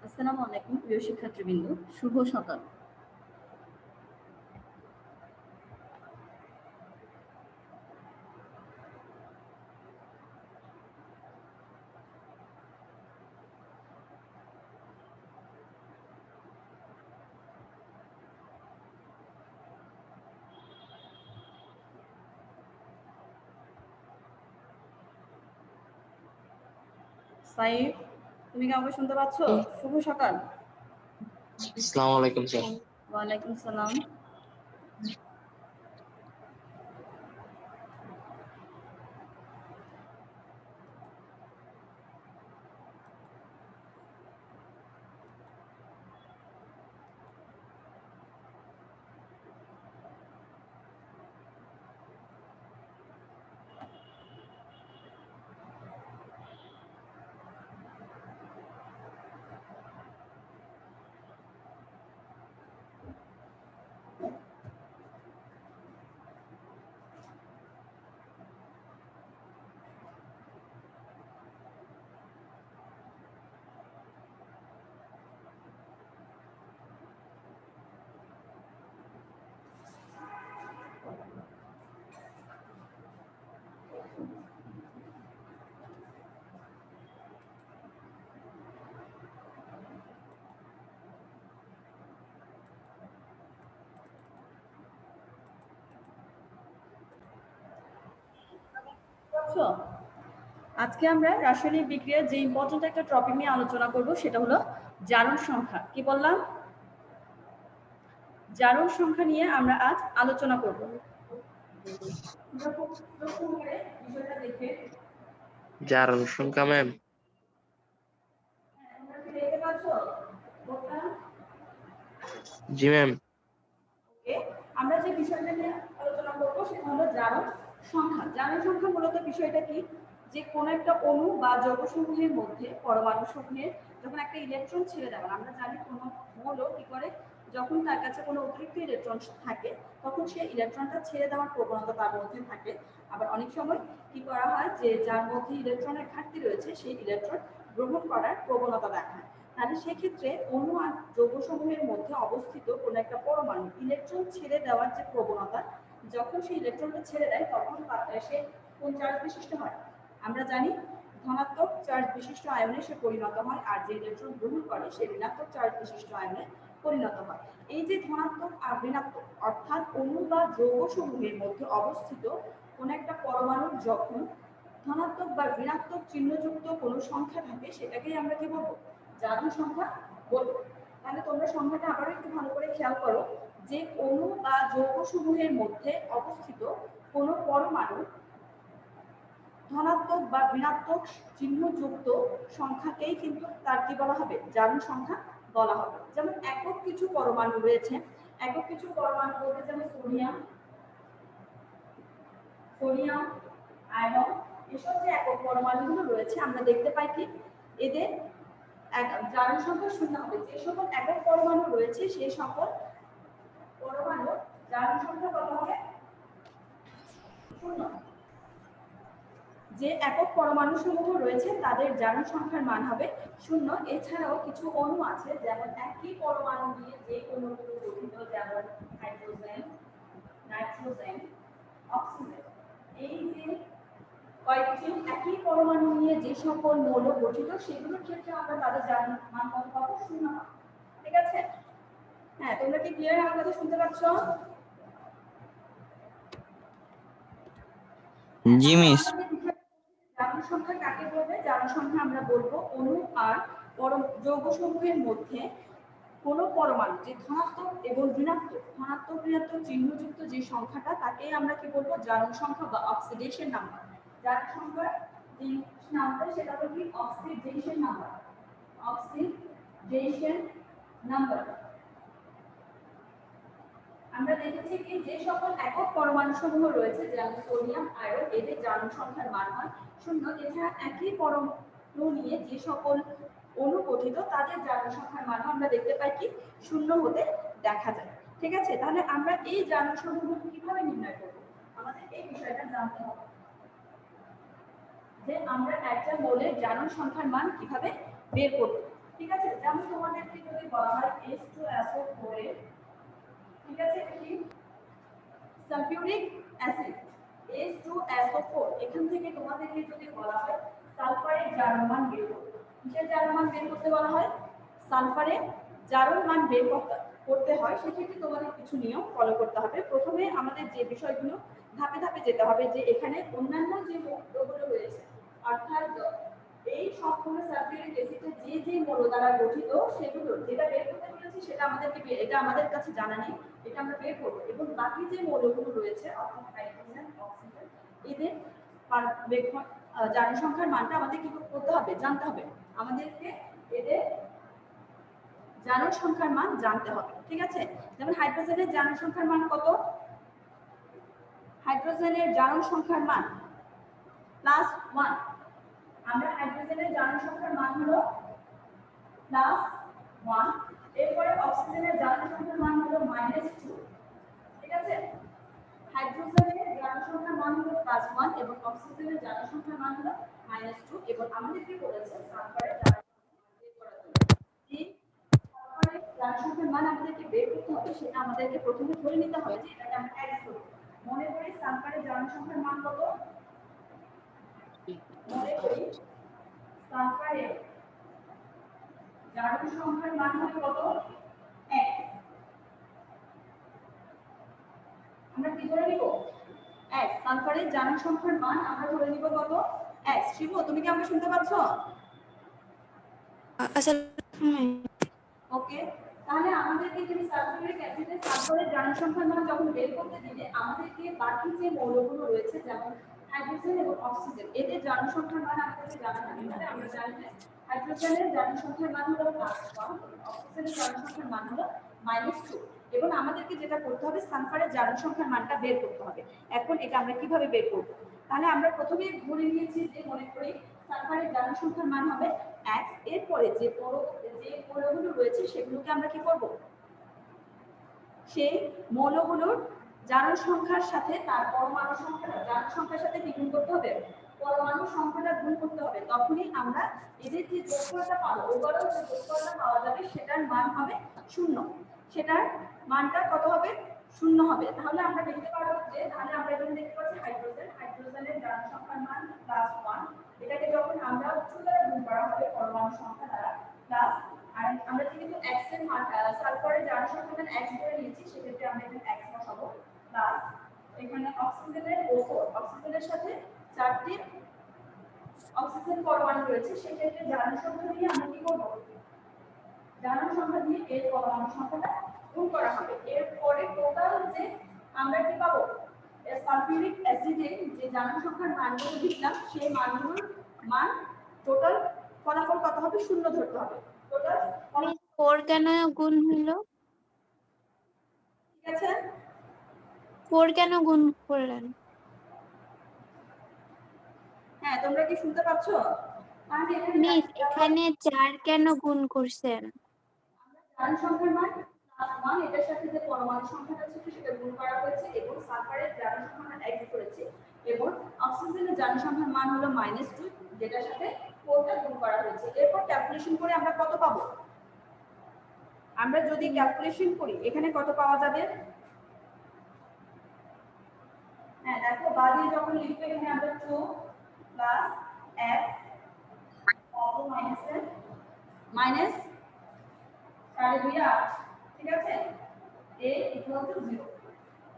আসসালামু আলাইকুম প্রিয় শিক্ষার্থীবৃন্দ, শুভ সকাল। সাইদ, তুমি কি আমাকে শুনতে পাচ্ছ? শুভ সকাল। আসসালামু আলাইকুম স্যার। ওয়ালাইকুম সালাম। আজকে আমরা রাসায়নিক বিক্রিয়ার যে ইম্পর্টেন্ট একটা টপিক নিয়ে আলোচনা করব সেটা হলো জারণ সংখ্যা। কি বললাম? জারণ সংখ্যা নিয়ে আমরা আজ আলোচনা করব। বিষয়টা দেখে জারণ সংখ্যা ম্যাম। দেখতে পাচ্ছ? জি ম্যাম। আমরা যে বিষয়টা নিয়ে আলোচনা করব সেটা হলো জারণ সংখ্যা। জারণ সংখ্যা মূলত বিষয়টা কি, যে কোন একটা অণু বা যৌগসমূহের মধ্যে পরমাণু সমূহের যখন একটা ইলেকট্রন ছেড়ে দেওয়া, আমরা জানি কোনো মৌল কি করে, যখন তার কাছে কোনো অতিরিক্ত ইলেকট্রন থাকে তখন সেই ইলেকট্রনটা ছেড়ে দেওয়ার প্রবণতা তার মধ্যে থাকে। আবার অনেক সময় কি করা হয়, যে যার মধ্যে ইলেকট্রনের ঘাটতি রয়েছে সেই ইলেকট্রন গ্রহণ করার প্রবণতা দেখায়। তাহলে সেক্ষেত্রে অণু আর যৌগসমূহের মধ্যে অবস্থিত কোনো একটা পরমাণু ইলেকট্রন ছেড়ে দেওয়ার যে প্রবণতা, যখন সেই ইলেকট্রনটা ছেড়ে দেয় তখন সে কোন চার্জ বিশিষ্ট হয়? আমরা জানি ধনাত্মক চার্জ বিশিষ্ট আয়নে সে পরিণত হয়, আর যে ইলেকট্রন গ্রহণ করে সে ঋণাত্মক চার্জ বিশিষ্ট আয়নে পরিণত হয়। এই যে ধনাত্মক আর ঋণাত্মক অর্থাৎ অণু বা যৌগসমূহের মধ্যে অবস্থিত কোন একটা পরমাণুর যখন ধনাত্মক বা ঋণাত্মক চিহ্নযুক্ত কোনো সংখ্যা থাকে সেটাকেই আমরা কি বলবো? জারণ সংখ্যা বলবো। তাহলে তোমরা সংখ্যাটা আবারও একটু ভালো করে খেয়াল করো, যে অণু বা যৌগসমূহের মধ্যে অবস্থিত কোনো পরমাণু ধনাত্মক বা ঋণাত্মক চিহ্নযুক্ত সংখ্যাকেই কিন্তু তার কি বলা হবে? জারণ সংখ্যা বলা হবে। যেমন একক কিছু পরমাণু রয়েছে, একক কিছু পরমাণু বলতে যেমন সোডিয়াম, আয়রন, এসব যে একক পরমাণুগুলো রয়েছে আমরা দেখতে পাই কি এদের জারণ সংখ্যা শূন্য হবে। যে সকল একক পরমাণু রয়েছে সেই সকল পরমাণু জারণ সংখ্যা কত হবে? শূন্য। যে একক পরমাণু সমূহ রয়েছে তাদের জারণ সংখ্যার মান হবে শূন্য। এছাড়াও কিছু অণু আছে যেমন একই পরমাণু দিয়ে যে অণুগুলো গঠিত, যেমন হাইড্রোজেন, নাইট্রোজেন, অক্সিজেন, এই যে কয়েকটি একই পরমাণু নিয়ে যে সকল মৌল গঠিত সেগুলোর ক্ষেত্রে আমরা তাদের জারণ মান কত পাবো? শূন্য। ঠিক আছে? হ্যাঁ, তোমরা কি ক্লিয়ার আমার কথা শুনতে পাচ্ছ? জি মিস। জারণ সংখ্যা কাকে বলবে? জারণ সংখ্যা আমরা বলবো অণু আর যৌগসমূহের মধ্যে কোনো পরমাণু যে ধনাত্মক এবং ধনাত্মক ঋণাত্মক চিহ্নযুক্ত যে সংখ্যাটা তাকেই আমরা কি বলবো? জারণ সংখ্যা বা অক্সিডেশন নাম্বার। জারণ সংখ্যার যে নামটা সেটা হলো কি? Oxidation number. Oxidation number. আমরা দেখেছি কি যে সকল একক পরমাণু সমূহ রয়েছে যেমন সোডিয়াম, আয়রন, এদের জারণ সংখ্যার মান হয় শূন্য। এছাড়া একই পরমাণু নিয়ে যে সকল অণু গঠিত তাদের জারণ সংখ্যার মান আমরা দেখতে পাই কি? শূন্য হতে দেখা যায়। ঠিক আছে? তাহলে আমরা এই জারণ সংখ্যাগুলো কিভাবে নির্ণয় করব? আমাদের এই বিষয়টা জানতে হবে যে আমরা একটা মৌলের জারণ সংখ্যার মান কিভাবে বের করব। ঠিক আছে, যেমন তোমাদেরকে যদি বলা হয় H2SO4 এর, ঠিক আছে, কি সালফিউরিক অ্যাসিড H2SO4, এখান থেকে তোমাদেরকে যদি বলা হয় সালফারের জারণ মান বের করতে, কিসের জারণ মান বের করতে বলা হয়, সালফারের জারণ মান বের করতে হয়, সেক্ষেত্রে তোমাদের কিছু নিয়ম ফলো করতে হবে। প্রথমে আমাদের যে বিষয়গুলো ধাপে ধাপে যেতে হবে, যে এখানে অন্যান্য যে মৌলগুলো রয়েছে, অর্থাৎ এই সম্পূর্ণ সালফিউরিক অ্যাসিডের যে যে মৌল দ্বারা গঠিত, সেগুলো যেটা বের করতে বলেছি সেটা এটা আমাদের কাছে জানা নেই, এটা আমরা বের করব। এবং বাকি যে মৌলগুলো রয়েছে অর্থাৎ হাইড্রোজেন, অক্সিজেন, এদের জারণ সংখ্যার মানটা আমাদের কি করতে হবে, জানতে হবে। আমাদেরকে এদের জারণ সংখ্যার মান জানতে হবে, ঠিক আছে। যেমন হাইড্রোজেনের জারণ সংখ্যার মান কত, হাইড্রোজেনের জারণ সংখ্যার মান +1, আমরা হাইড্রোজেনের জারণ সংখ্যার মান হলো +1। এরপরে অক্সিজেনের জারণ সংখ্যার মান হলো -2, ঠিক আছে। হাইড্রোজেনের জারণ সংখ্যার মান হলো +1 এবং অক্সিজেনের জারণ সংখ্যার মান হলো -2। এবং আমাদের কি বলেছে, সালফারের জারণ সংখ্যা বের করার জন্য এই সালফারের জারণ সংখ্যার মান আমাদেরকে বের করতে হবে। সেটা আমাদেরকে প্রথমে ধরে নিতে হবে যে এটাকে আমরা X ধরব। মনে করি সালফারের জারণ সংখ্যার মান কত, মনে করি সালফারের জারণ সংখ্যার মান হবে কত, X। আমরা কি ধরে নিব, X। সালফারের জারণ সংখ্যার মান আমরা ধরে নিব কত, X। শিবু, তুমি কি আমাকে শুনতে পাচ্ছ? আচ্ছা, ওকে, তাহলে আমাদেরকে এখানে সালফিউরিক অ্যাসিডের সালফারের জারণ সংখ্যার মান যখন বের করতে দিলে আমাদেরকে বাকি যে মৌলগুলো রয়েছে যেমন হাইড্রোজেন এবং অক্সিজেন, এদের জারণ সংখ্যার মান আমাদেরকে জানা থাকতে হবে। আমরা জানি যে হাইড্রোজেনের জারণ সংখ্যার মান হলো +1, অক্সিজেনের জারণ সংখ্যার মান হলো -2। এবং আমাদেরকে যেটা করতে হবে, সালফারের জারণ সংখ্যার মানটা বের করতে হবে। এখন এটা আমরা কিভাবে বের করব, তাহলে আমরা প্রথমে ধরে নিয়েছি যে মনে করি সালফারের জারণ সংখ্যার মান হবে X। এরপরে যে মৌলগুলো রয়েছে সেগুলোকে আমরা কি করব, সেই মৌলগুলোর জারণ সংখ্যার সাথে তার পরমাণু সংখ্যাটা জারণ সংখ্যার সাথে কি গুণ করতে হবে, পরমাণু সংখ্যাটা গুণ করতে হবে। তখনই আমরা এদের যে যোগফলটা পাবো, ওভারঅল যে যোগফলটা পাওয়া যাবে সেটার মান হবে 0। সেটার মানটা কত হবে, 0 হবে। তাহলে আমরা দেখতে পারবো যে, তাহলে আমরা এখানে দেখতে পাচ্ছি হাইড্রোজেনের জারণ সংখ্যার মান +1। এটাকে যখন আমরা উচ্চ দ্বারা গুণ করা হবে পরমাণু সংখ্যা দ্বারা প্লাস, আর আমরা যেহেতু x এর মান সালফারের জারণ সংখ্যার মান x ধরে নিয়েছি, সেক্ষেত্রে আমরা এখানে x বসাবো প্লাস এখানে অক্সিজেনের O4, অক্সিজেনের সাথে 4টি অক্সিজেন পরমাণু রয়েছে, সেক্ষেত্রে জারণ সংখ্যা দিয়ে আমরা কি করব, জারণ সংখ্যা দিয়ে এর পরমাণু সংখ্যাটা গুণ করা হবে। এরপরে টোটাল যে আমরা কি পাবো, সালফিউরিক অ্যাসিডের যে জারণ সংখ্যার মানগুলো দিলাম সেই মানগুলোর মান টোটাল ফলাফল কত হবে, 0 ধরতে হবে। টোটাল 4 কেন গুণ হলো, ঠিক আছে, 4 কেন গুণ করলেন? হ্যাঁ তোমরা কি শুনতে পাচ্ছ? তাহলে মিস, এখানে 4 কেন গুণ করছেন? জারণ সংখ্যার মান +1, এটার সাথে যে পরমাণু সংখ্যাটা ছিল সেটা গুণ করা হয়েছে এবং সালফারের জারণ সংখ্যার মান x করেছি এবং অক্সিজেনের জারণ সংখ্যার মান হলো -2, যেটার সাথে 4টা গুণ করা হয়েছে। এরপর ক্যালকুলেশন করে আমরা কত পাবো, আমরা যদি ক্যালকুলেশন করি এখানে কত পাওয়া যাবে, হ্যাঁ দেখো বা দিয়ে যখন লিখবে এখানে আমরা 2 + x কত মাইনাস -2.8, ঠিক আছে, a = 0।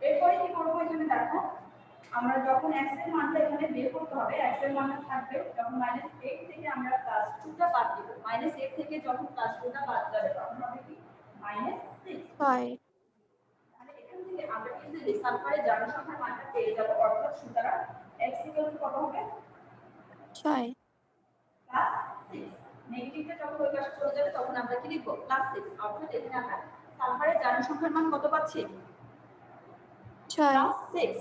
এরপরে কি করব, এখানে দেখো আমরা যখন x এর মানটা এখানে বের করতে হবে, x এর মানটা থাকবে যখন -8 থেকে আমরা +2টা বাদ দিব, -8 থেকে যখন +2টা বাদ যাবে তখন হবে কি -6। 6। তাহলে এখান থেকে আমরা ইজিলি সালফারের জারণ সংখ্যার মানটা পেয়ে যাব। অর্থাৎ সুতরাং x কত হবে, 6। +6। নেগেটিভটা যখন ওই পাশে চলে যাবে তখন আমরা কি লিখব, +6। অর্থাৎ এখানে আমরা সালফারের জারণ সংখ্যার মান কত পাচ্ছি, 6। +6।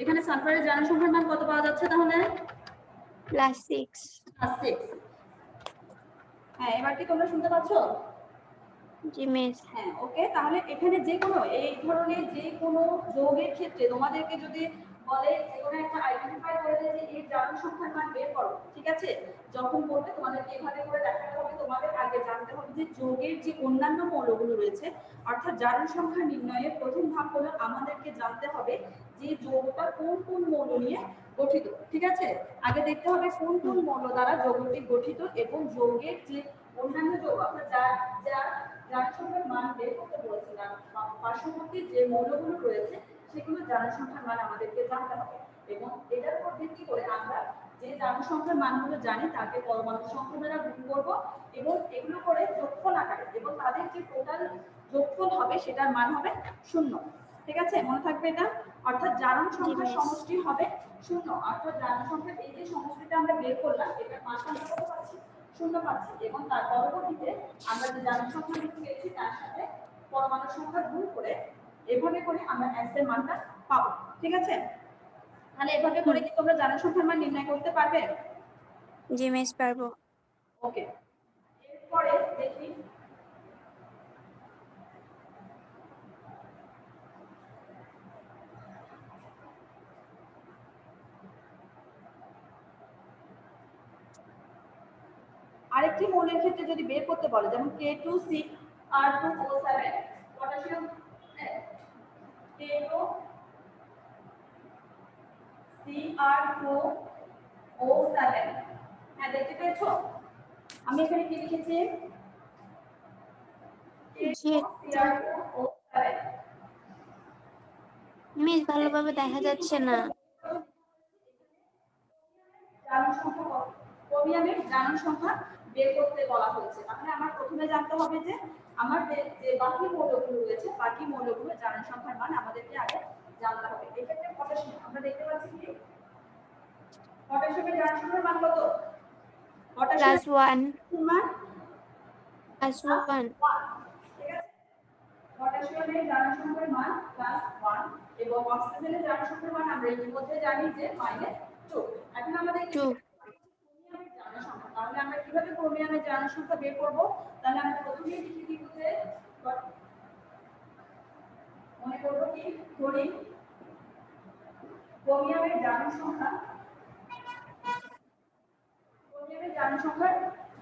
এখানে সালফারের জারণ সংখ্যার মান কত পাওয়া যাচ্ছে তাহলে, +6। +6। হ্যাঁ এবার কি তোমরা শুনতে পাচ্ছ? জি মিস। হ্যাঁ ওকে, তাহলে এখানে যে কোনো এই ধরনের যে কোনো যৌগের ক্ষেত্রে তোমাদেরকে যদি বলে যে কোনো একটা আইডেন্টিফাই করে দেয় যে এই জারণ সংখ্যার মান বের করো, ঠিক আছে? যখন বলবে তোমাদেরকে এভাবে করে দেখাতে হবে, তোমাদের আগে জানতে হবে যে যৌগের যে অন্যান্য মৌলগুলো রয়েছে, অর্থাৎ জারণ সংখ্যা নির্ণয়ের প্রথম ধাপ হলো আমাদেরকে জানতে হবে যে যৌগটা কোন কোন মৌল নিয়ে গঠিত, ঠিক আছে? আগে দেখতে হবে কোন কোন মৌল দ্বারা যৌগটি গঠিত এবং যৌগের যে অন্যান্য যৌগ অর্থাৎ যার জারণ সংখ্যার মান বের করতে বলেছে না, পার্শ্ববর্তী যে মৌলগুলো রয়েছে সেগুলো জারণ সংখ্যার মান আমাদেরকে জানতে হবে এবং এটার উপর ভিত্তি করে আমরা যে জারণ সংখ্যার মানগুলো জানি তাকে পরমাণু সংখ্যা দ্বারা গুণ করব এবং এগুলো করে যোগফল আকারে এবং তাদের যে টোটাল যোগফল হবে সেটার মান হবে 0, ঠিক আছে? মনে থাকবে এটা। অর্থাৎ জারণ সংখ্যার সমষ্টি হবে 0, অর্থাৎ জারণ সংখ্যার এই যে সমষ্টিটা আমরা বের করলাম এটার মানটা আমরা কত পাচ্ছি? 0 পাচ্ছি এবং তার পরবর্তীতে আমরা যে জারণ সংখ্যাগুলো পেয়েছি তার সাথে পরমাণু সংখ্যা গুণ করে এভাবে করে আমরা x এর মানটা পাবো, ঠিক আছে? তাহলে এভাবে করে কি তোমরা জারণ সংখ্যার মান নির্ণয় করতে পারবে? জি মিস পারবো। ওকে, এরপরে দেখি আরেকটি মৌলের ক্ষেত্রে যদি বের করতে বলে যেমন K2CR2O7 পটাশিয়াম K2CR2O7, হ্যাঁ দেখতে পেয়েছো? আমি এখানে কি লিখেছি? K2CR2O7। মিস ভালোভাবে দেখা যাচ্ছে না। জারণ সংখ্যা কত? ক্রোমিয়ামের জারণ সংখ্যা বের করতে বলা হয়েছে। তাহলে আমার প্রথমে জানতে হবে যে আমার যে বাকি মৌলগুলো রয়েছে বাকি মৌলগুলোর জারণ সংখ্যার মান আমাদেরকে আগে জানতে হবে। এক্ষেত্রে পটাশিয়াম আমরা দেখতে পাচ্ছি কি পটাশিয়ামের জারণ সংখ্যার মান কত? +1 মান +1 ঠিক আছে? পটাশিয়ামের জারণ সংখ্যার মান +1 এবং অক্সিজেনের জারণ সংখ্যার মান আমরা ইতিমধ্যে জানি যে -2। এখন আমাদের 2 তাহলে আমরা কিভাবে ক্রোমিয়ামের জারণ সংখ্যা বের করব? তাহলে আমরা প্রথমেই লিখে দিব যে মনে করব কি ধরি ক্রোমিয়ামের জারণ সংখ্যা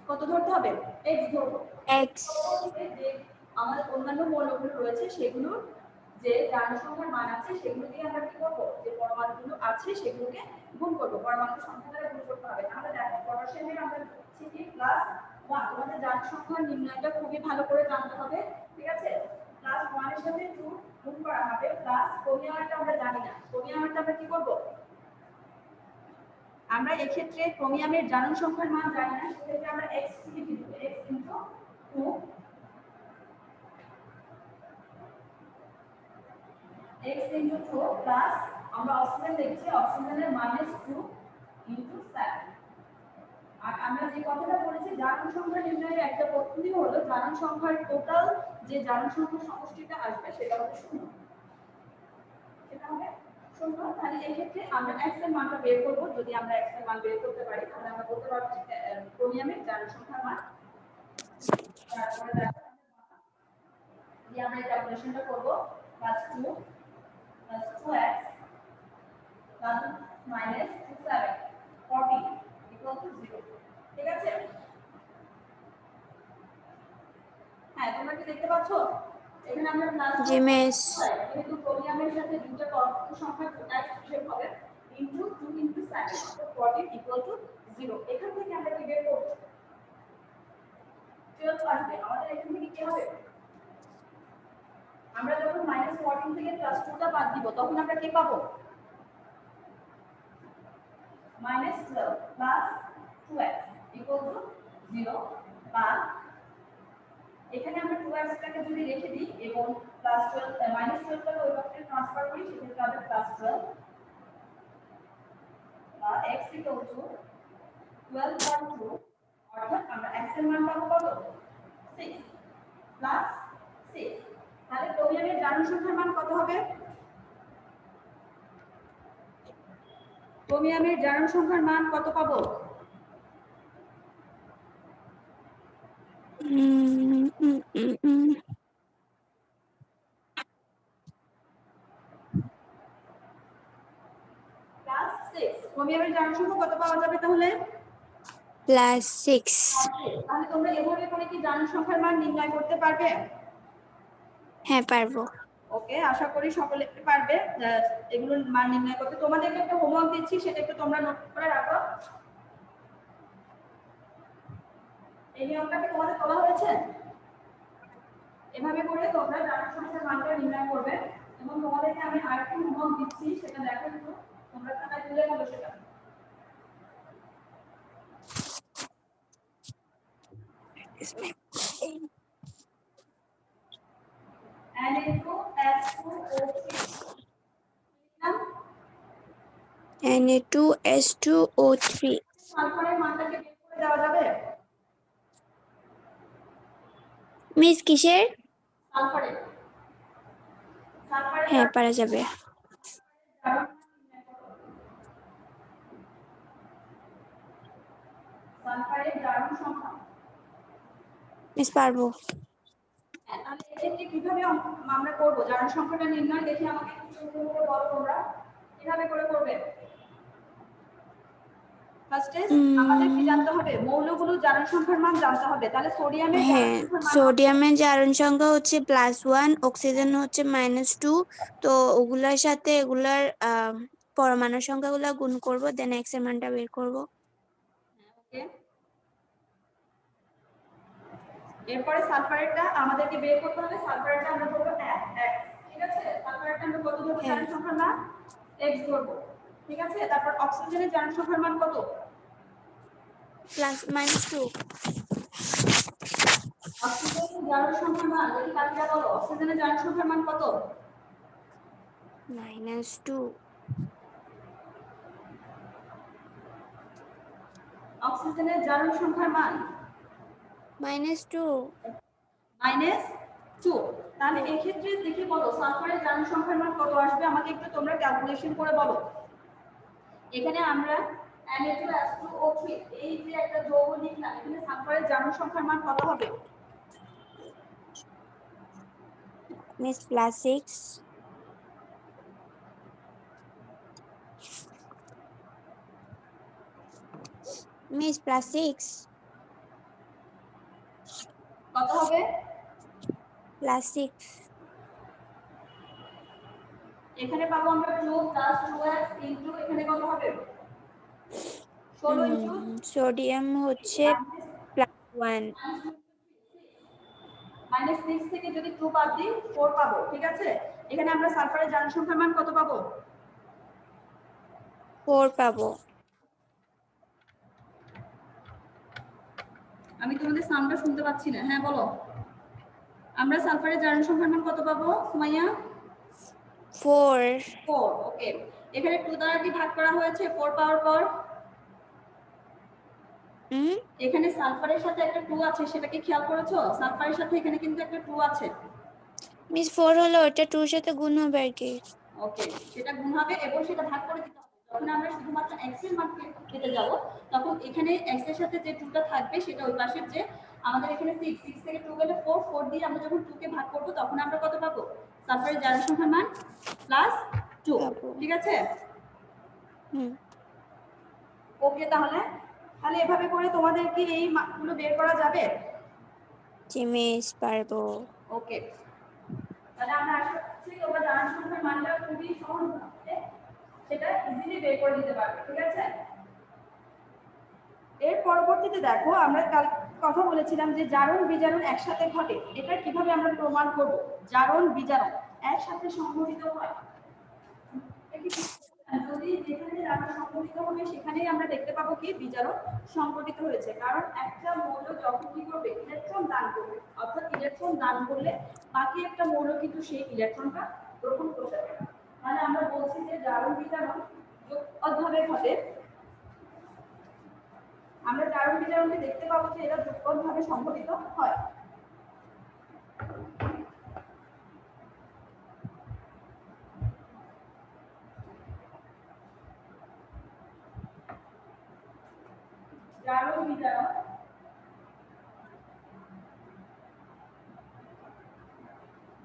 কত ধরতে হবে? x ধরব। x যে আমাদের অন্যান্য মৌলগুলো রয়েছে সেগুলোর যে জারণ সংখ্যার মান আছে সেগুলো দিয়ে আমরা কি করব? যে পরমাণুগুলো আছে সেগুলোকে গুণ করব, পরমাণু সংখ্যা দ্বারা গুণ করতে হবে। তাহলে দেখো পটাশিয়ামের আমরা লিখছি কি +1, তোমাদের জারণ সংখ্যার নির্ণয়টা খুবই ভালো করে জানতে হবে, ঠিক আছে? +1 এর সাথে 2 গুণ করা হবে প্লাস ক্রোমিয়ামটা আমরা জানি না, ক্রোমিয়ামটা আমরা কি করব? আমরা এই ক্ষেত্রে ক্রোমিয়ামের জারণ সংখ্যার মান জানি না, সেক্ষেত্রে আমরা x লিখে দেব, x * 2 x * 2 প্লাস আমরা অক্সিজেন লিখছি, অক্সিজেনের -2 * 7। আর আমরা যে কথাটা বলেছি জারণ সংখ্যা নির্ণয়ের একটা পদ্ধতি হলো জারণ সংখ্যার টোটাল যে জারণ সংখ্যার সমষ্টিটা আসবে সেটা হবে 0, সেটা হবে 0। তাহলে এই ক্ষেত্রে আমরা x এর মানটা বের করব। যদি আমরা x এর মান বের করতে পারি তাহলে আমরা বলতে পারবো যে ক্রোমিয়ামের জারণ সংখ্যার মান, তারপরে দেখো দিয়ে আমরা এই ক্যালকুলেশনটা করব +2 + 2x + -27 14 = 0, ঠিক আছে? হ্যাঁ তোমরা কি দেখতে পাচ্ছ? এখানে আমরা জি মিস যেহেতু ক্রোমিয়ামের সাথে দুটো পরমাণু সংখ্যা x হিসেব হবে * 2 * 7 14 = 0। এখান থেকে আমরা কি বের করব? 12 আসবে। আমাদের এখান থেকে কি হবে? আমরা যখন -14 থেকে +2 টা বাদ দিব তখন আমরা কি পাবো? -12 + 2x = 0 বা এখানে আমরা 2x টাকে যদি রেখে দিই এবং +12 -12 টাকে ওই পাশে ট্রান্সফার করি সেক্ষেত্রে হবে +12 বা x = 12/2, অর্থাৎ আমরা x এর মান পাবো কত? 6 + 6। তাহলে ক্রোমিয়ামের জারণ সংখ্যার মান কত হবে? ক্রোমিয়ামের জারণ সংখ্যার মান কত পাবো? সোডিয়ামের জারণ সংখ্যা কত পাওয়া যাবে তাহলে? +6। তাহলে তোমরা এভাবে করে কি জারণ সংখ্যার মান নির্ণয় করতে পারবে? হ্যাঁ পারবো। ওকে, আশা করি সকলে পারবে এগুলোর মান নির্ণয় করতে। তোমাদেরকে একটা হোমওয়ার্ক দিচ্ছি, সেটা একটু তোমরা নোট করে রাখো। এই নিয়মটা কি তোমাদের বলা হয়েছে? এভাবে করে তোমরা জারণ সংখ্যার মানটা নির্ণয় করবে। এবং তোমাদেরকে আমি আরেকটা হোমওয়ার্ক দিচ্ছি, সেটা দেখো একটু, তোমরা খাতায় তুলে নেবে সেটা। Na2S2O3 সালফারের মানটাকে বের করে দেওয়া যাবে? মিস কিসের? সালফারের হ্যাঁ পারা যাবে। সালফারের জারণ সংখ্যা। মিস পারবো। তাহলে এক্ষেত্রে কিভাবে আমরা করব জারণ সংখ্যাটা নির্ণয়? দেখি আমাকে একটু সুন্দর করে বলো তোমরা কিভাবে করে করবে। ফার্স্টে আমাদের কি জানতে হবে? মৌলগুলো জারণ সংখ্যার মান জানতে হবে। তাহলে সোডিয়ামের জারণ হ্যাঁ, সংখ্যার মান সোডিয়ামের জারণ সংখ্যা হচ্ছে +1, অক্সিজেন হচ্ছে -2। তো ওগুলার সাথে এগুলার পরমাণু সংখ্যাগুলো গুণ করব, দেন x এর মানটা বের করব। ওকে, এরপরে সালফারেটটা আমাদেরকে বের করতে হবে। সালফারেটটা আমরা ধরবো 1, ঠিক আছে? সালফারেটটা আমরা কত ধরবো জারণ সংখ্যার মান? x ধরবো, ঠিক আছে? তারপর অক্সিজেনের জারণ সংখ্যার মান কত? +-2। অক্সিজেনের জারণ সংখ্যার মান দেখি কাকিরা বলো, অক্সিজেনের জারণ সংখ্যার মান কত? -2। অক্সিজেনের জারণ সংখ্যার মান -2। -2। তাহলে এই ক্ষেত্রে দেখি বলো সালফারের জারণ সংখ্যার মান কত আসবে? আমাকে একটু তোমরা ক্যালকুলেশন করে বলো। এখানে আমরা Na2S2O3 এই যে একটা যৌগ লিখলাম, এখানে সালফারের জারণ সংখ্যার মান কত হবে? মিস +6। মিস +6। কত হবে? +6। এখানে পাবো আমরা 2 + 2x ইনটু এখানে কত হবে? 16 ইনটু সোডিয়াম হচ্ছে +1। -6 থেকে যদি 2 বাদ দিই 4 পাবো, ঠিক আছে? এখানে আমরা সালফারের জারণ সংখ্যার মান কত পাবো? 4 পাবো। আমি তোমাদের সাউন্ডটা শুনতে পাচ্ছি না। হ্যাঁ বলো, আমরা সালফারের জারণ সংখ্যার মান কত পাবো সুমাইয়া? 4। ওকে, এখানে 2 দ্বারা কি ভাগ করা হয়েছে 4 পাওয়ার পর? এখানে সালফারের সাথে একটা 2 আছে, সেটা কি খেয়াল করেছো? সালফারের সাথে এখানে কিন্তু একটা 2 আছে। মিস 4 হলো ওটা 2 এর সাথে গুণ হবে আর কি। ওকে, সেটা গুণ হবে এবং সেটা ভাগ করে দিতে হবে। যখন আমরা শুধুমাত্র x এর মান পেতে যাব, তখন এখানে x এর সাথে যে 2টা থাকবে সেটা ওই পাশের যে আমাদের এখানে 6 থেকে 2 গেলে 4 দিয়ে আমরা যখন 2 কে ভাগ করব তখন আমরা কত পাবো? সালফারের জারণ সংখ্যার মান +2, ঠিক আছে? ওকে, তাহলে এভাবে করে তোমাদের কি এই মানগুলো বের করা যাবে? জি মিস পারবো। ওকে, তাহলে আমরা আশা করছি তোমরা জারণ সংখ্যার মানটা খুবই সহজভাবে সেটা ইজিলি বের করে দিতে পারবে, ঠিক আছে? এর পরবর্তীতে দেখো, আমরা কাল কথা বলেছিলাম যে জারণ বিজারণ একসাথে ঘটে। এটা কিভাবে আমরা প্রমাণ করব? জারণ বিজারণ একসাথে সংঘটিত হয়। যদি যেখানে জারণ সংঘটিত হবে সেখানেই আমরা দেখতে পাবো কি বিজারণ সংঘটিত হয়েছে। কারণ একটা মৌল যখন কি করবে, ইলেকট্রন দান করবে, অর্থাৎ ইলেকট্রন দান করলে বাকি একটা মৌল কিন্তু সেই ইলেকট্রনটা গ্রহণ করতে পারে। মানে আমরা বলছি যে জারণ বিজারণ যুগপৎভাবে ঘটে। আমরা জারণ বিজারণকে দেখতে পাবো যে এরা যুগপৎভাবে সংঘটিত হয়। জারণ বিজারণ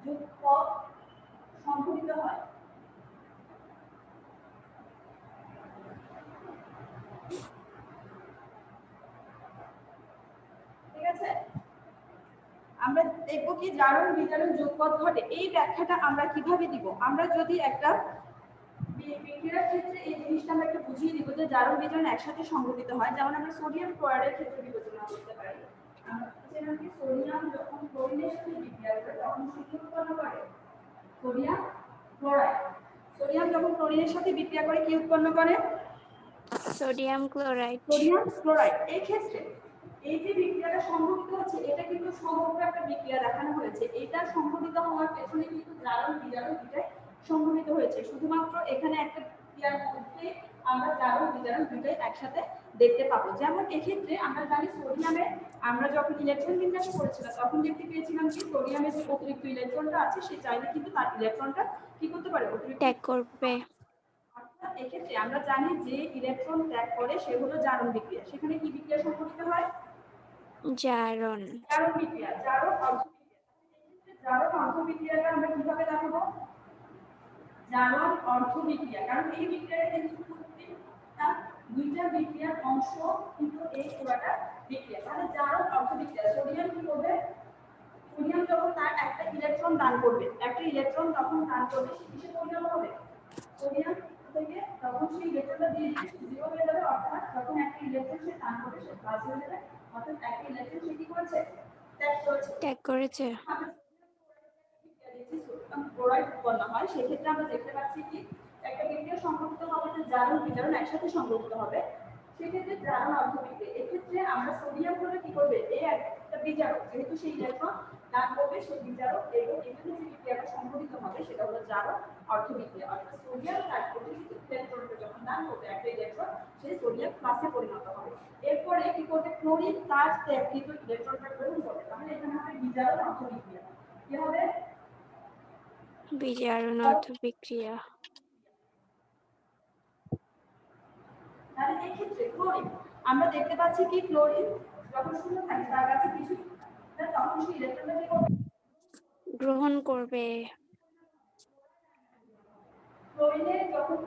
যুগপৎ সংঘটিত হয়। আমরা দেখবো কি জারণ বিজারণ যুগপৎ ঘটে, এই ব্যাখ্যাটা আমরা কিভাবে দিব। আমরা যদি একটা বিক্রিয়ার ক্ষেত্রে এই জিনিসটা আমরা একটু বুঝিয়ে দিব যে জারণ বিজারণ একসাথে সংঘটিত হয়। যেমন আমরা সোডিয়াম ক্লোরাইডের ক্ষেত্রে বিবেচনা করতে পারি। আমরা যেমন কি সোডিয়াম যখন ক্লোরিনের সাথে বিক্রিয়া করে তখন সে কি উৎপন্ন করে? Sodium chloride. সোডিয়াম যখন ক্লোরিনের সাথে বিক্রিয়া করে কি উৎপন্ন করে? Sodium chloride. Sodium chloride. এই ক্ষেত্রে এই যে বিক্রিয়াটা সংঘটিত হচ্ছে এটা কিন্তু সমগ্র একটা বিক্রিয়া দেখানো হয়েছে। এটা সংঘটিত হওয়ার পেছনে কিন্তু জারণ বিজারণ দুটাই সংঘটিত হয়েছে। শুধুমাত্র এখানে একটা বিক্রিয়ার মধ্যে আমরা জারণ বিজারণ দুটাই একসাথে দেখতে পাবো। যেমন এক্ষেত্রে আমরা জানি সোডিয়ামে আমরা যখন ইলেকট্রন বিন্যাস করেছিলাম তখন দেখতে পেয়েছিলাম কি সোডিয়ামের যে অতিরিক্ত ইলেকট্রনটা আছে সে চাইলে কিন্তু তার ইলেকট্রনটা কি করতে পারে? অতিরিক্ত ত্যাগ করবে। অর্থাৎ এক্ষেত্রে আমরা জানি যে ইলেকট্রন ত্যাগ করে সে হলো জারণ বিক্রিয়া। সেখানে কি বিক্রিয়া সংঘটিত হয়? জারণ। জারণ বিক্রিয়া, জারণ অর্ধ বিক্রিয়া। জারণ অর্ধ বিক্রিয়াটা আমরা কিভাবে দেখাবো? জারণ অর্ধ বিক্রিয়া, কারণ এই বিক্রিয়াটা কিন্তু প্রত্যেকটা দুইটা বিক্রিয়ার অংশ কিন্তু এই পুরোটা বিক্রিয়া। তাহলে জারণ অর্ধ বিক্রিয়া সোডিয়াম কি করবে? সোডিয়াম যখন তার একটা ইলেকট্রন দান করবে, একটা ইলেকট্রন যখন দান করবে সে কিসে পরিণত হবে? সোডিয়াম থেকে তখন সেই ইলেকট্রনটা দিয়ে জিরো হয়ে যাবে, অর্থাৎ যখন একটা ইলেকট্রন সে দান করবে সে প্লাস হয়ে যাবে, অর্থাৎ একটা ইলেকট্রন সে কি করেছে? ত্যাগ করেছে। ত্যাগ করেছে। ক্লোরাইড উৎপন্ন হয়, সেক্ষেত্রে আমরা দেখতে পাচ্ছি কি একটা বিক্রিয়া সংঘটিত হবে যে জারণ বিজারণ একসাথে সংঘটিত হবে, সেক্ষেত্রে জারণ অর্ধ বিক্রিয়া। এক্ষেত্রে আমরা সোডিয়াম হলে কি করবে? এই একটা বিজারক, যেহেতু সেই ইলেকট্রন দান করবে সেই বিজারক, এবং এখানে যে বিক্রিয়াটা সংঘটিত হবে সেটা হলো জারণ অর্ধ বিক্রিয়া। অর্থাৎ সোডিয়াম তার প্রতিটি ইলেকট্রনকে যখন দান করবে একটা ইলেকট্রন, সেই সোডিয়াম প্লাসে পরিণত হবে। এরপরে কি করবে? ক্লোরিন তার ত্যাগকৃত ইলেকট্রনটা গ্রহণ করবে। তাহলে এখানে হবে বিজারণ অর্ধ বিক্রিয়া। কি হবে? বিজারণ অর্ধ বিক্রিয়া। তাহলে এই ক্ষেত্রে ক্লোরিন আমরা দেখতে পাচ্ছি কি ক্লোরিন যখন শূন্য থাকে তার কাছে কিছু তখন সেই ইলেকট্রনটা কি করবে? গ্রহণ করবে। ক্লোরিনে যখন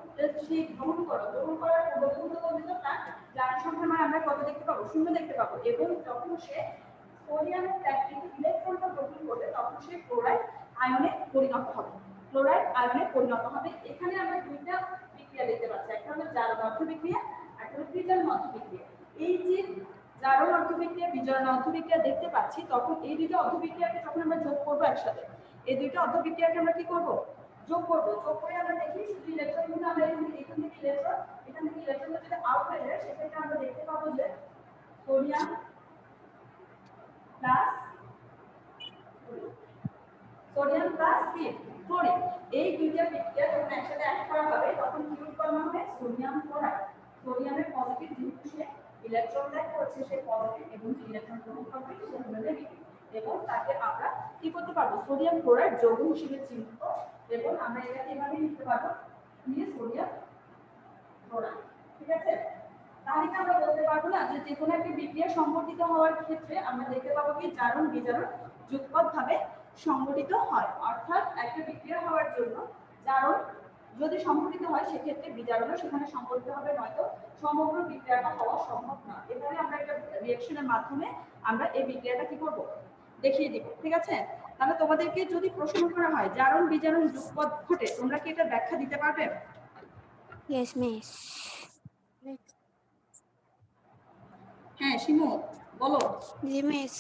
সেই গ্রহণ করার পূর্ববর্তী পর্যন্ত তার জারণ সংখ্যার মান আমরা কত দেখতে পাবো? শূন্য দেখতে পাবো। এবং যখন সে সোডিয়ামের ত্যাগকৃত ইলেকট্রনটা গ্রহণ করবে তখন সে ক্লোরাইড আয়নে পরিণত হবে। ক্লোরাইড আয়নে পরিণত হবে। এখানে আমরা দুইটা বিক্রিয়া দেখতে পাচ্ছি, একটা হলো জারণ অর্ধ বিক্রিয়া, একটা হলো বিজারণ অর্ধ বিক্রিয়া। এই যে জারণ অর্ধ বিক্রিয়া বিজারণ অর্ধ বিক্রিয়া দেখতে পাচ্ছি, তখন এই দুইটা অর্ধ বিক্রিয়াকে যখন আমরা যোগ করবো একসাথে, এই দুইটা অর্ধ বিক্রিয়াকে আমরা কি করব? যোগ করব। যোগ করে আমরা দেখি শুধু ইলেকট্রনগুলো আমরা এখান থেকে ইলেকট্রনটা যদি আউট হয়ে যায় সেক্ষেত্রে আমরা দেখতে পাবো যে সোডিয়াম প্লাস ক্লোরিন, এই দুইটা বিক্রিয়া যখন একসাথে অ্যাড করা হবে তখন কি উৎপন্ন হবে? Sodium chloride. সোডিয়ামের পজিটিভ যেহেতু সে ইলেকট্রন ত্যাগ করছে সে পজিটিভ, এবং যে ইলেকট্রন গ্রহণ করবে সে হলো নেগেটিভ, এবং তাকে আমরা কি করতে পারবো? সোডিয়াম ক্লোরাইড যৌগ হিসেবে চিহ্নিত, এবং আমরা এটাকে এভাবে লিখতে পারবো নিয়ে সোডিয়াম ক্লোরাইড। ঠিক আছে? তাহলে কি আমরা বলতে পারবো না যে যে কোনো একটা বিক্রিয়া সংঘটিত হওয়ার ক্ষেত্রে আমরা দেখতে পাবো কি জারণ বিজারণ যুগপৎভাবে সংঘটিত হয়। অর্থাৎ একটা বিক্রিয়া হওয়ার জন্য জারণ যদি সংঘটিত হয় সেক্ষেত্রে বিজারণও সেখানে সংঘটিত হবে, নয়তো সমগ্র বিক্রিয়াটা হওয়া সম্ভব না। এভাবে আমরা একটা রিঅ্যাকশনের মাধ্যমে আমরা এই বিক্রিয়াটা কি করব? দেখিয়ে দিব। ঠিক আছে? তাহলে তোমাদেরকে যদি প্রশ্ন করা হয় জারণ বিজারণ যুগপৎ ঘটে, তোমরা কি এটা ব্যাখ্যা দিতে পারবে? Yes miss. হ্যাঁ শিমু বলো। জি মিস।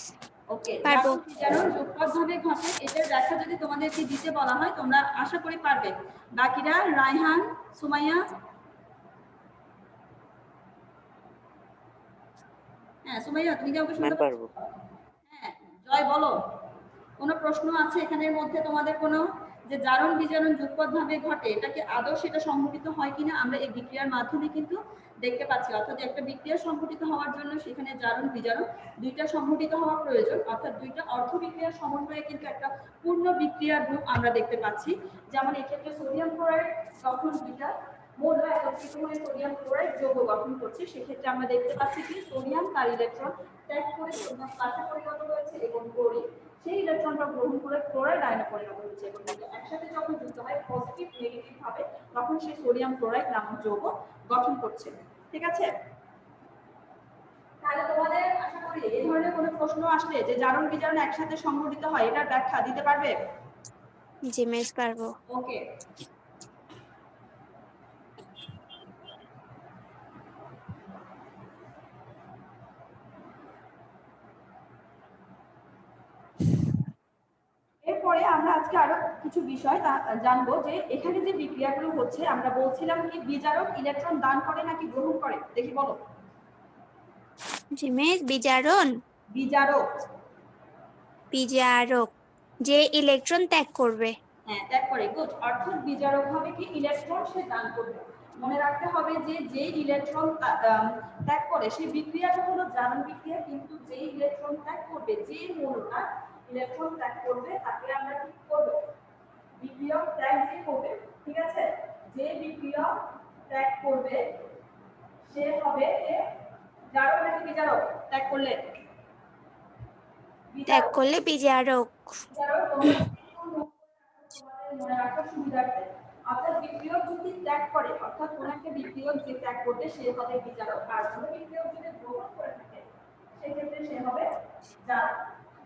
ওকে, পারবো। জারণ যুগপৎভাবে ঘটে এটার ব্যাখ্যা যদি তোমাদেরকে দিতে বলা হয় তোমরা আশা করি পারবে। বাকিরা রায়হান, সুমাইয়া। হ্যাঁ সুমাইয়া তুমি কি আমাকে শুনতে পারছো? হ্যাঁ জয় বলো, কোনো প্রশ্ন আছে এখানের মধ্যে তোমাদের? কোনো যে জারণ বিজারণ যুগপৎভাবে ঘটে এটা কি আদৌ সেটা সংঘটিত হয় কিনা আমরা এই বিক্রিয়ার মাধ্যমে কিন্তু দেখতে পাচ্ছি। অর্থাৎ একটা বিক্রিয়া সংঘটিত হওয়ার জন্য সেখানে জারণ বিজারণ দুইটা সংঘটিত হওয়া প্রয়োজন, অর্থাৎ দুইটা অর্ধ বিক্রিয়ার সমন্বয়ে কিন্তু একটা পূর্ণ বিক্রিয়ার রূপ আমরা দেখতে পাচ্ছি। যেমন এক্ষেত্রে সোডিয়াম ক্লোরাইড যখন দুইটা মৌল একত্রিত হয়ে সোডিয়াম ক্লোরাইড যৌগ গঠন করছে, সেক্ষেত্রে আমরা দেখতে পাচ্ছি কি সোডিয়াম তার ইলেকট্রন ত্যাগ করে সোডিয়াম প্লাসে পরিণত হয়েছে, এবং ক্লোরিন সেই ইলেকট্রনটা গ্রহণ করে ক্লোরাইড আয়নে পরিণত হচ্ছে, এবং একসাথে যখন যুক্ত হয় পজিটিভ নেগেটিভ ভাবে তখন সেই সোডিয়াম ক্লোরাইড নামক যৌগ গঠন করছে। ঠিক আছে? তাহলে তোমাদের আশা করি থাকলে এই ধরনের কোনো প্রশ্ন আসলে যে জারণ বিজারণ একসাথে সংঘটিত হয় এটার ব্যাখ্যা দিতে পারবে? জি মিস পারবো। ওকে, এরপরে আমরা আজকে আরো কিছু বিষয় জানবো যে এখানে যে বিক্রিয়াগুলো হচ্ছে আমরা বলছিলাম কি বিজারক ইলেকট্রন দান করে নাকি গ্রহণ করে, দেখি বলো। জি মিস বিজারণ বিজারক, বিজারক যে ইলেকট্রন ত্যাগ করবে। হ্যাঁ ত্যাগ করে, গুড। অর্থাৎ বিজারক হবে কি ইলেকট্রন সে দান করবে। মনে রাখতে হবে যে যে ইলেকট্রন ত্যাগ করে সেই বিক্রিয়াটা হলো জারণ বিক্রিয়া, কিন্তু যে ইলেকট্রন ত্যাগ করবে, যে মৌলটা ইলেকট্রন ত্যাগ করবে তাকে আমরা কি করব, বিক্রিয়ক ত্যাগ যে করবে, ঠিক আছে, যে বিক্রিয়ক ত্যাগ করবে সে হবে জারক নাকি বিজারক? ত্যাগ করলে ত্যাগ করলে বিজারক। বিজারক। তোমরা তোমাদের মনে রাখার সুবিধার্থে, অর্থাৎ বিক্রিয়ক যদি ত্যাগ করে, অর্থাৎ কোন একটা বিক্রিয়ক যে ত্যাগ করবে সে হবে বিজারক, আর কোন বিক্রিয়ক যদি গ্রহণ করে থাকে সেক্ষেত্রে সে হবে জারক।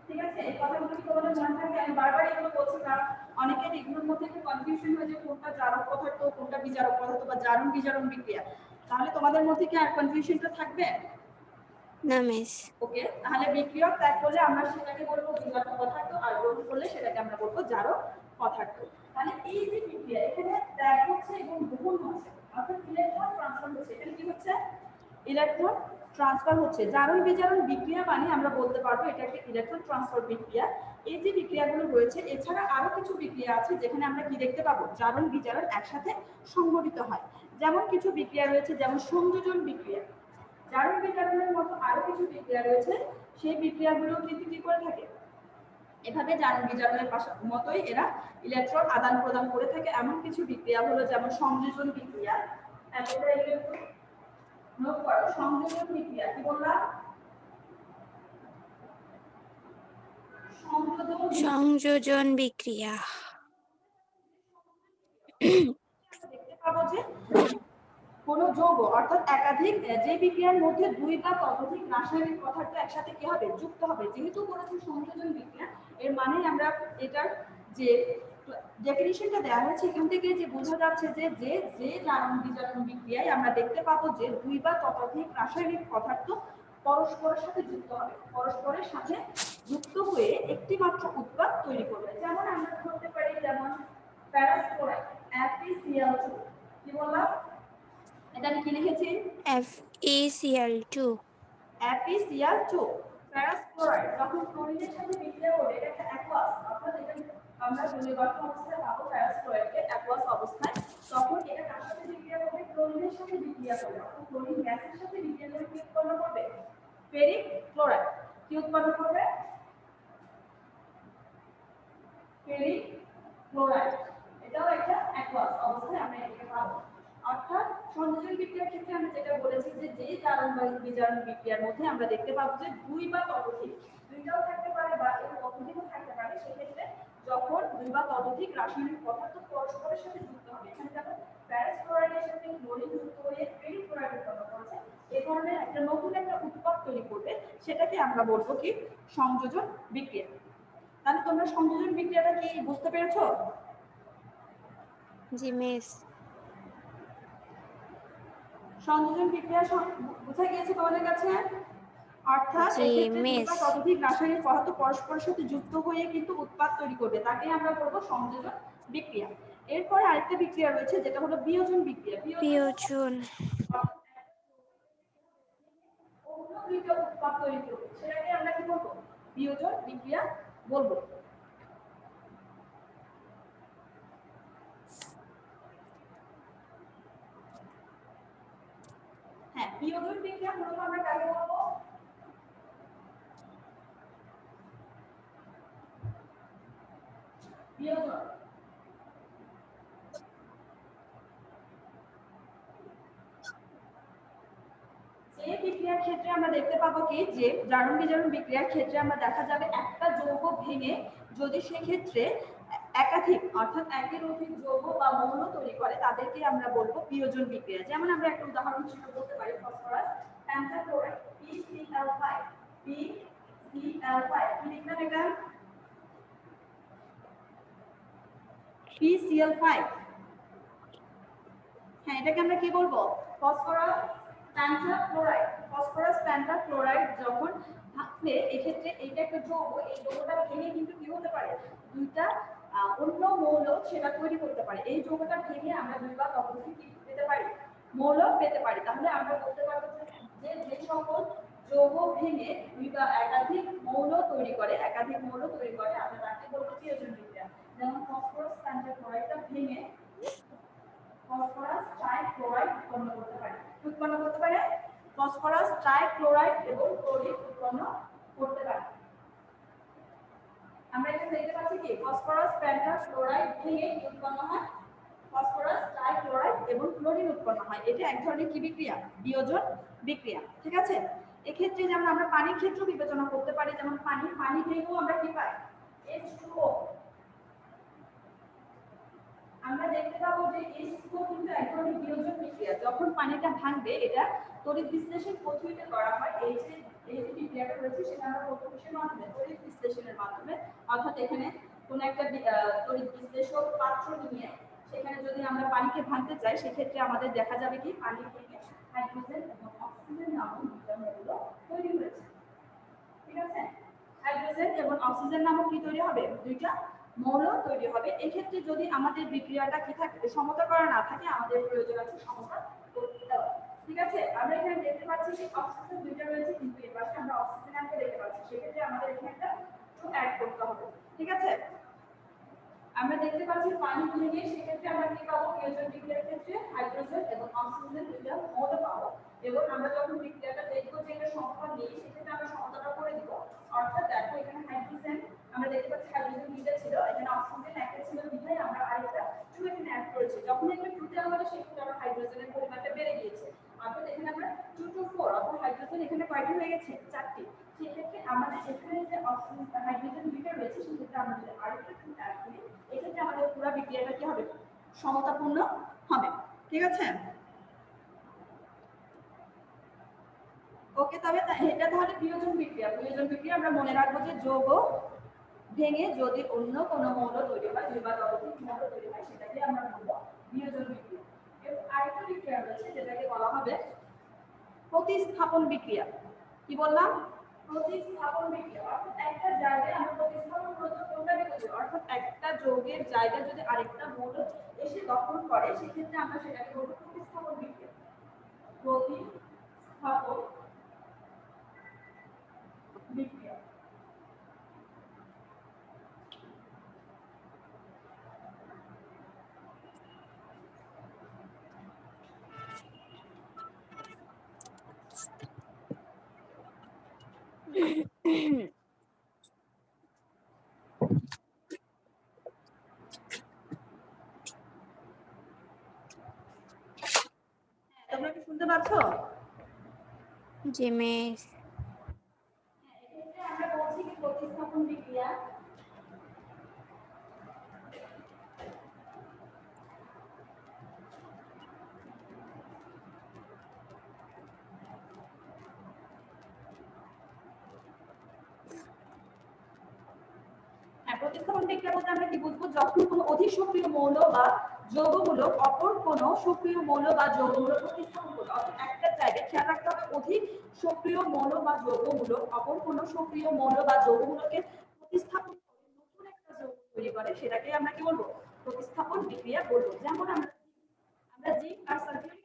ঠিক আছে, এই কথাগুলো কি তোমাদের মনে থাকে? আমি বারবার এগুলো বলছি কারণ অনেকের এগুলোর মধ্যে একটু কনফিউশন হয়ে যায় কোনটা জারক পদার্থ কোনটা বিজারক পদার্থ বা জারণ বিজারণ বিক্রিয়া। তাহলে তোমাদের মধ্যে কি আর কনফিউশনটা থাকবে? না মিস। ওকে, তাহলে বিক্রিয়ক ত্যাগ করলে আমরা সেটাকে বলবো বিজারক পদার্থ, আর গ্রহণ করলে সেটাকে আমরা বলবো জারক পদার্থ। তাহলে এই যে বিক্রিয়া এখানে ত্যাগ হচ্ছে এবং গ্রহণ হচ্ছে, অর্থাৎ ইলেকট্রন ট্রান্সফার হচ্ছে। এখানে কি হচ্ছে? ইলেকট্রন ট্রান্সফার হচ্ছে। জারণ বিজারণ বিক্রিয়া মানে আমরা বলতে পারবো এটা একটা ইলেকট্রন ট্রান্সফার বিক্রিয়া। এই যে বিক্রিয়াগুলো রয়েছে এছাড়া আরো কিছু বিক্রিয়া আছে যেখানে আমরা কি দেখতে পাবো, জারণ বিজারণ একসাথে সংঘটিত হয়। যেমন কিছু বিক্রিয়া রয়েছে, যেমন সংযোজন বিক্রিয়া। জারণ বিজারণের মতো আরো কিছু বিক্রিয়া রয়েছে, সেই বিক্রিয়াগুলো কিন্তু কি করে থাকে, এভাবে জারণ বিজারণের মতোই এরা ইলেকট্রন আদান প্রদান করে থাকে। এমন কিছু বিক্রিয়া হলো যেমন সংযোজন বিক্রিয়া। তোমরা এগুলো একটু নোট করো। সংযোজন বিক্রিয়া কি বললাম? সংযোজন বিক্রিয়া দেখতে পাবো যে কোন যৌগ অর্থাৎ একাধিক যে বিক্রিয়ার মধ্যে দুই বা ততোধিক রাসায়নিক পদার্থ একসাথে কি হবে, যুক্ত হবে। যেহেতু বলেছে সংযোজন বিক্রিয়া, এর মানে আমরা এটার যে ডেফিনিশনটা দেওয়া হয়েছে এখান থেকে যে বোঝা যাচ্ছে যে যে যে জারণ বিজারণ বিক্রিয়ায় আমরা দেখতে পাবো যে দুই বা ততোধিক রাসায়নিক পদার্থ পরস্পরের সাথে যুক্ত হবে, পরস্পরের সাথে যুক্ত হয়ে একটি মাত্র উৎপাদ তৈরি করবে। যেমন আমরা ধরতে পারি, যেমন প্যারাস ক্লোরাইড FeCl2, কি বললাম? এটা আমি কি লিখেছি? FeCl2। FeCl2 প্যারাস ক্লোরাইড যখন ক্লোরিনের সাথে বিক্রিয়া করবে এটা একটা অ্যাকুয়াস, অর্থাৎ এটা আমরা জলীয় গঠন অবস্থায় পাবো প্যারাস ক্লোরাইডকে অ্যাকুয়াস অবস্থায়। তখন এটা কার সাথে বিক্রিয়া করবে? ক্লোরিনের সাথে বিক্রিয়া করবে, অর্থাৎ ক্লোরিন গ্যাসের সাথে বিক্রিয়া করে কি উৎপন্ন করবে? Ferric chloride. কি উৎপন্ন করবে? Ferric chloride. এটাও একটা অ্যাকুয়াস অবস্থায় আমরা এটাকে পাবো। অর্থাৎ সংযোজন বিক্রিয়ার ক্ষেত্রে আমি যেটা বলেছি যে যে জারণ বা বিজারণ বিক্রিয়ার মধ্যে আমরা দেখতে পাবো যে দুই বা ততোধিক, দুইটাও থাকতে পারে বা এর অধিকও থাকতে পারে, সেক্ষেত্রে যখন দুই বা ততোধিক রাসায়নিক পদার্থ পরস্পরের সাথে যুক্ত হবে, এখানে যেমন প্যারাস ক্লোরাইডের সাথে ক্লোরিন যুক্ত হয়ে ফেরিক ক্লোরাইড উৎপন্ন করেছে, এই ধরনের একটা নতুন একটা উৎপাদ তৈরি করবে, সেটাকে আমরা বলবো কি সংযোজন বিক্রিয়া। তাহলে তোমরা সংযোজন বিক্রিয়াটা কি বুঝতে পেরেছো? জি মিস। সংযোজন বিক্রিয়া বোঝা গিয়েছে তোমাদের কাছে? অর্থাৎ এক্ষেত্রে দুই বা ততোধিক রাসায়নিক পদার্থ পরস্পরের সাথে যুক্ত হয়ে কিন্তু উৎপাদ তৈরি করবে, তাকে আমরা বলবো সংযোজন বিক্রিয়া। এরপরে আরেকটা বিক্রিয়া রয়েছে যেটা হলো বিয়োজন বিক্রিয়া। বিয়োজন অন্য দুইটা উৎপাদ তৈরি করবে, সেটাকে আমরা কি বলবো? বিয়োজন বিক্রিয়া বলবো। হ্যাঁ, বিয়োজন বিক্রিয়া মূলত আমরা কাকে বলবো? বিয়োজন। এই বিক্রিয়ার ক্ষেত্রে আমরা দেখতে পাবো কি যে জারণ বিজারণ বিক্রিয়ার ক্ষেত্রে আমরা দেখা যাবে একটা যৌগ ভেঙে যদি সেক্ষেত্রে একাধিক অর্থাৎ একের অধিক যৌগ বা মৌল তৈরি করে তাদেরকে আমরা বলবো বিয়োজন বিক্রিয়া। যেমন আমরা একটা উদাহরণ হিসেবে বলতে পারি ফসফরাস পেন্টাক্লোরাইড PCl5, PCl5 কি লিখলাম এটা PCl5 হ্যাঁ এটাকে আমরা কি বলবো ফসফরাস পেন্টাক্লোরাইড ফসফরাস পেন্টাক্লোরাইড যখন থাকলে এক্ষেত্রে এইটা একটা যৌগ এই যৌগটা ভেঙে কিন্তু কি হতে পারে দুইটা অন্য মৌল সেটা তৈরি করতে পারে এই যৌগটা ভেঙে আমরা দুই বা ততোধিক কি পেতে পারি মৌল পেতে পারি তাহলে আমরা বলতে পারবো যে যে সকল যৌগ ভেঙে দুই বা একাধিক মৌল তৈরি করে আমরা তাকে বলবো বিয়োজন বিক্রিয়া যেমন ফসফরাস পেন্টাক্লোরাইডটা ভেঙে ফসফরাস ট্রাইক্লোরাইড উৎপন্ন করতে পারে ফসফরাস ট্রাইক্লোরাইড এবং ক্লোরিন উৎপন্ন করতে পারে আমরা এখানে দেখতে পাচ্ছি কি ফসফরাস পেন্টাক্লোরাইড ভেঙে কি উৎপন্ন হয় ফসফরাস ট্রাইক্লোরাইড এবং ক্লোরিন উৎপন্ন হয় এটা এক ধরনের কি বিক্রিয়া বিয়োজন বিক্রিয়া ঠিক আছে এক্ষেত্রে যেমন আমরা পানির ক্ষেত্র বিবেচনা করতে পারি যেমন পানি ভেঙেও আমরা কি পাই H2O আমরা দেখতে পাবো যে H2O কিন্তু এক ধরনের বিয়োজন বিক্রিয়া যখন পানিটা ভাঙবে এটা তড়িৎ বিশ্লেষণ পদ্ধতিতে করা হয় এই যে বিক্রিয়াটা রয়েছে সেটা আমরা প্রত্যক্ষের মাধ্যমে তড়িৎ বিশ্লেষণের মাধ্যমে অর্থাৎ এখানে কোন একটা তড়িৎ বিশ্লেষক পাত্র নিয়ে সেখানে যদি আমরা পানিকে ভাঙতে চাই সেক্ষেত্রে আমাদের দেখা যাবে কি পানি থেকে হাইড্রোজেন এবং অক্সিজেন নামক দুটো মৌল তৈরি হয়েছে ঠিক আছে হাইড্রোজেন এবং অক্সিজেন নামক কি তৈরি হবে দুইটা মৌল তৈরি হবে এই ক্ষেত্রে যদি আমাদের বিক্রিয়াটা কি থাকে সমতা করা না থাকে আমাদের প্রয়োজন আছে সমতা করতে দেওয়া ঠিক আছে আমরা এখানে দেখতে পাচ্ছি যে অক্সিজেন দুইটা রয়েছে কিন্তু এর পাশে আমরা অক্সিজেন একটা দেখতে পাচ্ছি সেক্ষেত্রে আমাদের এখানে একটা টু অ্যাড করতে হবে ঠিক আছে আমরা দেখতে পাচ্ছি পানি ভেঙে সেক্ষেত্রে আমরা কি পাবো বিয়োজন বিক্রিয়ার ক্ষেত্রে হাইড্রোজেন এবং অক্সিজেন দুইটা মৌল পাবো এবং আমরা যখন বিক্রিয়াটা দেখবো যে এটা সমতা নেই সেক্ষেত্রে আমরা সমতাটা করে দিব অর্থাৎ দেখো এখানে হাইড্রোজেন আমরা দেখতে পাচ্ছি হাইড্রোজেন দুইটা ছিল এখানে অক্সিজেন একটা ছিল বিধায় আমরা আরেকটা টু এখানে অ্যাড করেছি যখন এটা টুতে আমাদের সেক্ষেত্রে আমরা হাইড্রোজেনের পরিমাণটা বেড়ে গিয়েছে অর্থাৎ এখানে আমরা 2 to 4 অর্থাৎ হাইড্রোজেন এখানে কয়টি হয়ে গেছে চারটি সেক্ষেত্রে আমাদের এখানে যে অক্সিজেন হাইড্রোজেন দুইটা রয়েছে সেক্ষেত্রে আমরা যদি আরেকটা টু অ্যাড করি এক্ষেত্রে আমাদের পুরো বিক্রিয়াটা কি হবে সমতাপূর্ণ হবে ঠিক আছে ওকে তবে এটা তাহলে বিয়োজন বিক্রিয়া আমরা মনে রাখবো যে যৌগ ভেঙে যদি অন্য কোনো মৌল তৈরি হয় দুই বা ততোধিক মৌল তৈরি হয় সেটাকে আমরা বলবো বিয়োজন বিক্রিয়া এর আরেকটা বিক্রিয়া রয়েছে যেটাকে বলা হবে প্রতিস্থাপন বিক্রিয়া কি বললাম প্রতিস্থাপন বিক্রিয়া অর্থাৎ একটা জায়গায় আমরা প্রতিস্থাপন করতে কোনটাকে বলি অর্থাৎ একটা যৌগের জায়গায় যদি আরেকটা মৌল এসে দখল করে সেক্ষেত্রে আমরা সেটাকে বলবো প্রতিস্থাপন বিক্রিয়া প্রতিস্থাপন বিক্রিয়া তোমরা কি শুনতে পাচ্ছ জি মিস এক্ষেত্রে আমরা বলছি কি প্রতিস্থাপন বিক্রিয়া প্রতিস্থাপন বিক্রিয়া বলতে আমরা কি বুঝবো যখন কোনো অধিক সক্রিয় মৌল বা যৌগমূলক অপর কোনো সক্রিয় মৌল বা যৌগমূলক প্রতিস্থাপন করবে অর্থাৎ একটা জায়গায় খেয়াল রাখতে হবে অধিক সক্রিয় মৌল বা যৌগমূলক অপর কোনো সক্রিয় মৌল বা যৌগমূলকে প্রতিস্থাপন করে নতুন একটা যৌগ তৈরি করে সেটাকে আমরা কি বলবো প্রতিস্থাপন বিক্রিয়া বলবো যেমন আমরা জিঙ্ক আর সালফিউরিক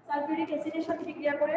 সালফিউরিক অ্যাসিডের সাথে বিক্রিয়া করে